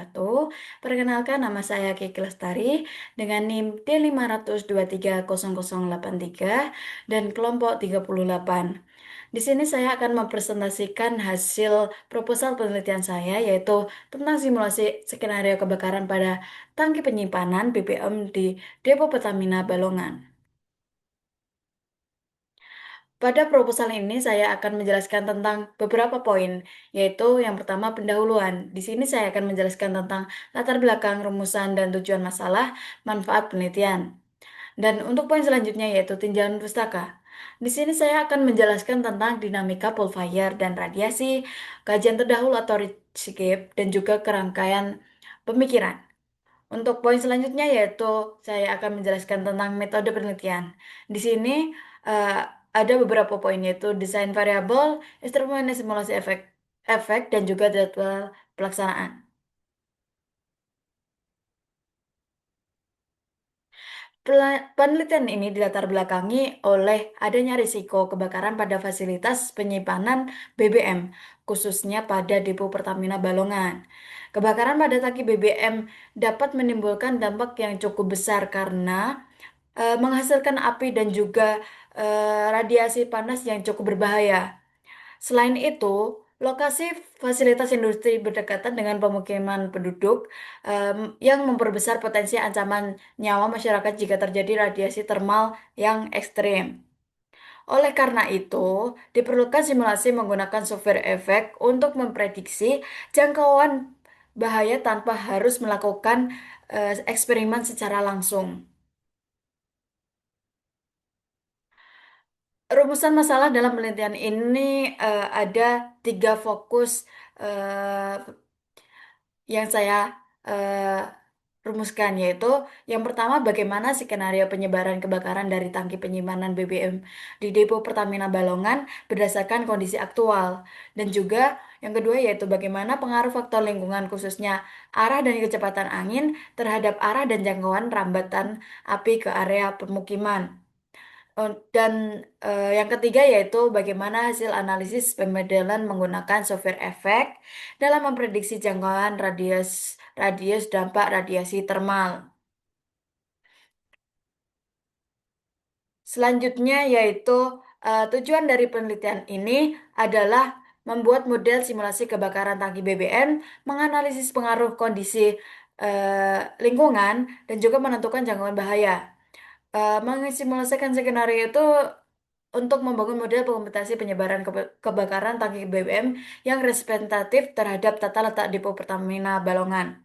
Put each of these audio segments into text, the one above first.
wabarakatuh. Perkenalkan nama saya Kiki Lestari dengan NIM D5230083 dan kelompok 38. Di sini saya akan mempresentasikan hasil proposal penelitian saya yaitu tentang simulasi skenario kebakaran pada tangki penyimpanan BBM di Depo Pertamina Balongan. Pada proposal ini saya akan menjelaskan tentang beberapa poin, yaitu yang pertama pendahuluan. Di sini saya akan menjelaskan tentang latar belakang, rumusan, dan tujuan masalah, manfaat penelitian. Dan untuk poin selanjutnya yaitu tinjauan pustaka. Di sini saya akan menjelaskan tentang dinamika Paul fire dan radiasi, kajian terdahulu atau Redscape, dan juga kerangkaian pemikiran. Untuk poin selanjutnya yaitu saya akan menjelaskan tentang metode penelitian. Di sini eh, ada beberapa poin yaitu desain variabel, instrumen simulasi efek dan juga jadwal pelaksanaan. Penelitian ini dilatar belakangi oleh adanya risiko kebakaran pada fasilitas penyimpanan BBM, khususnya pada depo Pertamina Balongan. Kebakaran pada tangki BBM dapat menimbulkan dampak yang cukup besar karena menghasilkan api dan juga radiasi panas yang cukup berbahaya. Selain itu, lokasi fasilitas industri berdekatan dengan pemukiman penduduk yang memperbesar potensi ancaman nyawa masyarakat jika terjadi radiasi termal yang ekstrim. Oleh karena itu, diperlukan simulasi menggunakan software efek untuk memprediksi jangkauan bahaya tanpa harus melakukan eksperimen secara langsung. Rumusan masalah dalam penelitian ini ada tiga fokus eh, yang saya eh, rumuskan, yaitu yang pertama bagaimana skenario penyebaran kebakaran dari tangki penyimpanan BBM di depo Pertamina Balongan berdasarkan kondisi aktual, dan juga yang kedua yaitu bagaimana pengaruh faktor lingkungan khususnya arah dan kecepatan angin terhadap arah dan jangkauan rambatan api ke area pemukiman. Dan yang ketiga yaitu bagaimana hasil analisis pemodelan menggunakan software efek dalam memprediksi jangkauan radius radius dampak radiasi termal. Selanjutnya yaitu tujuan dari penelitian ini adalah membuat model simulasi kebakaran tangki BBM, menganalisis pengaruh kondisi lingkungan, dan juga menentukan jangkauan bahaya. Mensimulasikan skenario itu untuk membangun model pengomputasi penyebaran kebakaran tangki BBM yang representatif terhadap tata letak depo Pertamina Balongan.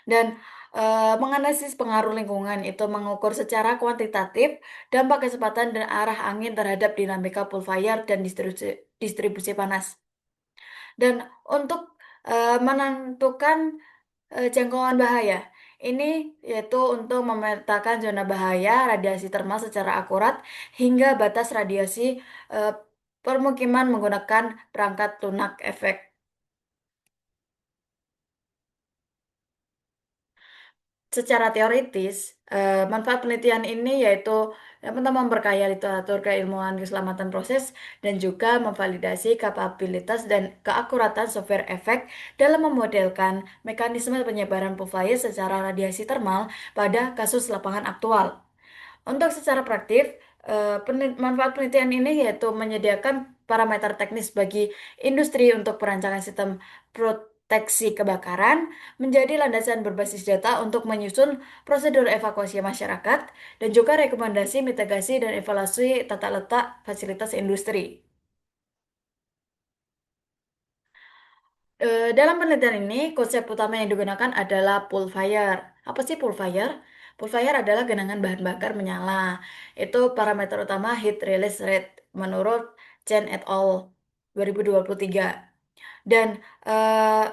Dan menganalisis pengaruh lingkungan itu mengukur secara kuantitatif dampak kecepatan dan arah angin terhadap dinamika pulfire dan distribusi panas. Dan untuk menentukan jangkauan bahaya. Ini yaitu untuk memetakan zona bahaya radiasi termal secara akurat hingga batas radiasi eh, permukiman menggunakan perangkat lunak efek. Secara teoritis, manfaat penelitian ini yaitu yang pertama memperkaya literatur keilmuan keselamatan proses dan juga memvalidasi kapabilitas dan keakuratan software efek dalam memodelkan mekanisme penyebaran pulfire secara radiasi termal pada kasus lapangan aktual. Untuk secara praktif, manfaat penelitian ini yaitu menyediakan parameter teknis bagi industri untuk perancangan sistem proteksi kebakaran, menjadi landasan berbasis data untuk menyusun prosedur evakuasi masyarakat, dan juga rekomendasi mitigasi dan evaluasi tata letak fasilitas industri. Dalam penelitian ini, konsep utama yang digunakan adalah pool fire. Apa sih pool fire? Pool fire adalah genangan bahan bakar menyala. Itu parameter utama heat release rate menurut Chen et al. 2023. Dan eh,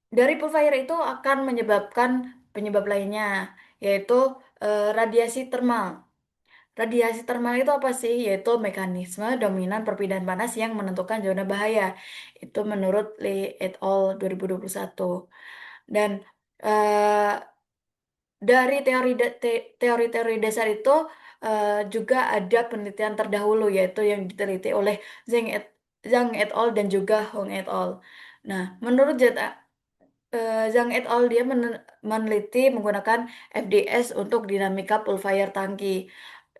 dari pool fire itu akan menyebabkan penyebab lainnya, yaitu radiasi termal. Radiasi termal itu apa sih? Yaitu mekanisme dominan perpindahan panas yang menentukan zona bahaya. Itu menurut Lee et al. 2021. Dan eh, dari teori-teori dasar itu juga ada penelitian terdahulu yaitu yang diteliti oleh Zhang et al. Dan juga Hong et al. Nah, menurut Zhang et al. Dia meneliti menggunakan FDS untuk dinamika pulfire tangki.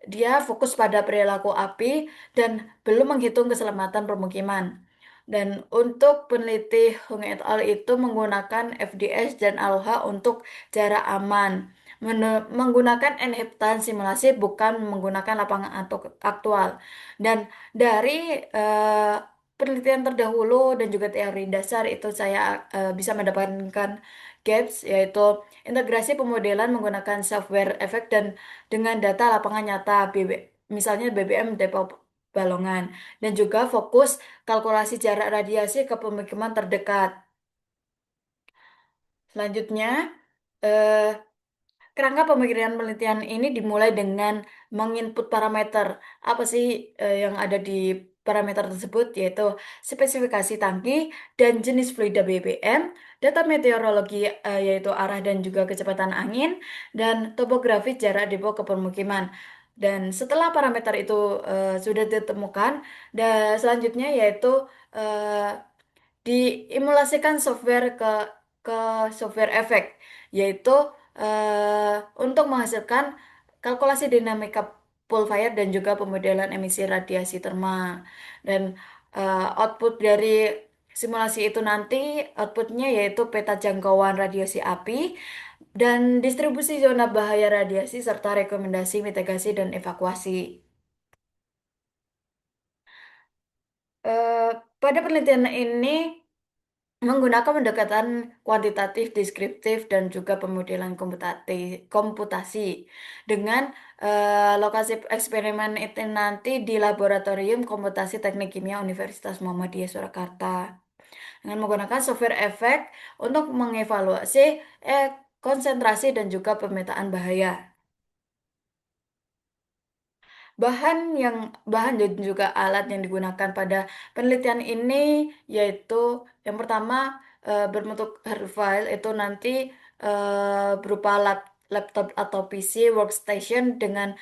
Dia fokus pada perilaku api dan belum menghitung keselamatan permukiman. Dan untuk peneliti Hung et al. Itu menggunakan FDS dan Aloha untuk jarak aman. Menggunakan Manhattan simulasi bukan menggunakan lapangan aktual. Dan dari eh, penelitian terdahulu dan juga teori dasar itu saya bisa mendapatkan gaps, yaitu integrasi pemodelan menggunakan software efek dan dengan data lapangan nyata misalnya BBM Depok Balongan, dan juga fokus kalkulasi jarak radiasi ke pemukiman terdekat. Selanjutnya, eh, kerangka pemikiran penelitian ini dimulai dengan menginput parameter. Apa sih yang ada di parameter tersebut? Yaitu spesifikasi tangki dan jenis fluida BBM, data meteorologi yaitu arah dan juga kecepatan angin, dan topografi jarak depo ke permukiman. Dan setelah parameter itu sudah ditemukan, dan selanjutnya yaitu eh, diemulasikan software ke software efek, yaitu untuk menghasilkan kalkulasi dinamika pulfire dan juga pemodelan emisi radiasi termal. Dan output dari simulasi itu nanti outputnya yaitu peta jangkauan radiasi api dan distribusi zona bahaya radiasi serta rekomendasi mitigasi dan evakuasi. Eh, Pada penelitian ini menggunakan pendekatan kuantitatif, deskriptif, dan juga pemodelan komputasi. Dengan lokasi eksperimen itu nanti di Laboratorium Komputasi Teknik Kimia Universitas Muhammadiyah Surakarta. Dengan menggunakan software efek untuk mengevaluasi konsentrasi dan juga pemetaan bahaya. Bahan dan juga alat yang digunakan pada penelitian ini yaitu yang pertama berbentuk hard file itu nanti berupa laptop atau PC workstation dengan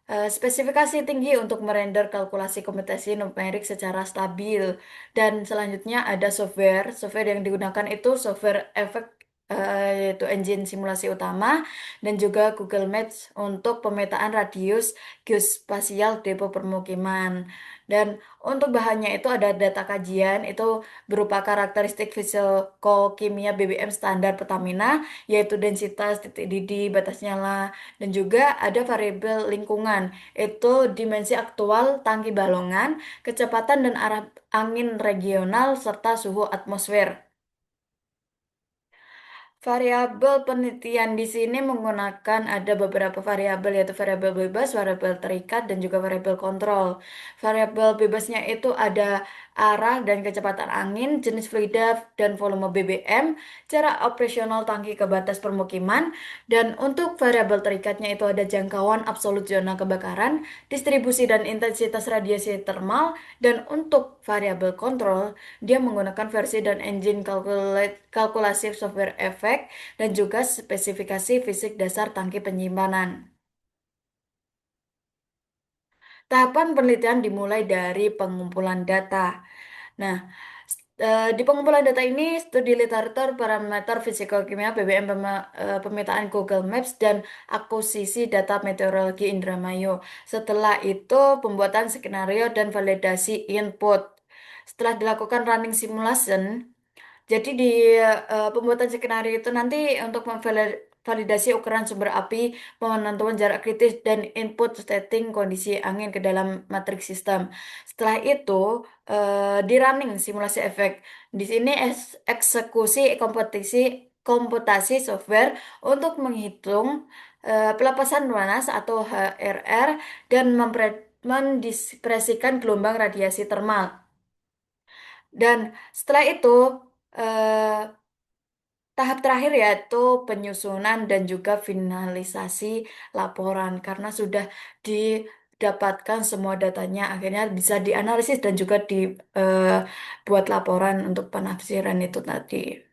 spesifikasi tinggi untuk merender kalkulasi komputasi numerik secara stabil. Dan selanjutnya ada software yang digunakan itu software efek yaitu engine simulasi utama dan juga Google Maps untuk pemetaan radius geospasial depo permukiman. Dan untuk bahannya itu ada data kajian, itu berupa karakteristik fisikokimia BBM standar Pertamina, yaitu densitas, titik didih, batas nyala, dan juga ada variabel lingkungan, itu dimensi aktual tangki balongan, kecepatan dan arah angin regional, serta suhu atmosfer. Variabel penelitian di sini menggunakan ada beberapa variabel yaitu variabel bebas, variabel terikat, dan juga variabel kontrol. Variabel bebasnya itu ada arah dan kecepatan angin, jenis fluida dan volume BBM, cara operasional tangki ke batas permukiman, dan untuk variabel terikatnya itu ada jangkauan absolut zona kebakaran, distribusi dan intensitas radiasi termal, dan untuk variabel kontrol dia menggunakan versi dan engine kalkulasi software efek dan juga spesifikasi fisik dasar tangki penyimpanan. Tahapan penelitian dimulai dari pengumpulan data. Nah, di pengumpulan data ini studi literatur parameter fisikokimia BBM pemetaan Google Maps dan akuisisi data meteorologi Indramayu. Setelah itu pembuatan skenario dan validasi input. Setelah dilakukan running simulation, jadi di pembuatan skenario itu nanti untuk memvalidasi ukuran sumber api, penentuan jarak kritis, dan input setting kondisi angin ke dalam matriks sistem. Setelah itu di running simulasi efek. Di sini eksekusi komputasi software untuk menghitung pelepasan panas atau HRR dan mendiskresikan gelombang radiasi termal. Dan setelah itu eh, tahap terakhir yaitu penyusunan dan juga finalisasi laporan karena sudah didapatkan semua datanya akhirnya bisa dianalisis dan juga dibuat laporan untuk penafsiran itu tadi.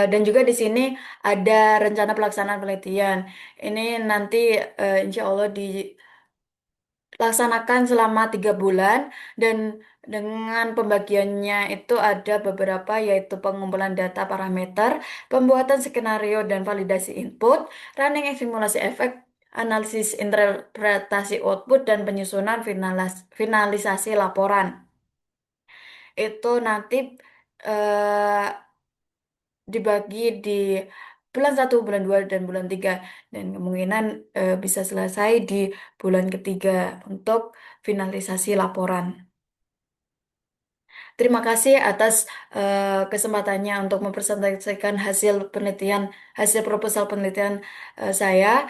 Dan juga di sini ada rencana pelaksanaan penelitian. Ini nanti insya Allah dilaksanakan selama 3 bulan dan Dengan pembagiannya itu ada beberapa yaitu pengumpulan data parameter, pembuatan skenario dan validasi input, running simulasi efek, analisis interpretasi output, dan penyusunan finalisasi laporan. Itu nanti eh, dibagi di bulan satu, bulan 2, dan bulan 3. Dan kemungkinan bisa selesai di bulan ketiga untuk finalisasi laporan. Terima kasih atas kesempatannya untuk mempresentasikan hasil penelitian, hasil proposal penelitian saya.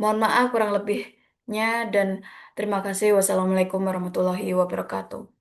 Mohon maaf kurang lebihnya dan terima kasih. Wassalamualaikum warahmatullahi wabarakatuh.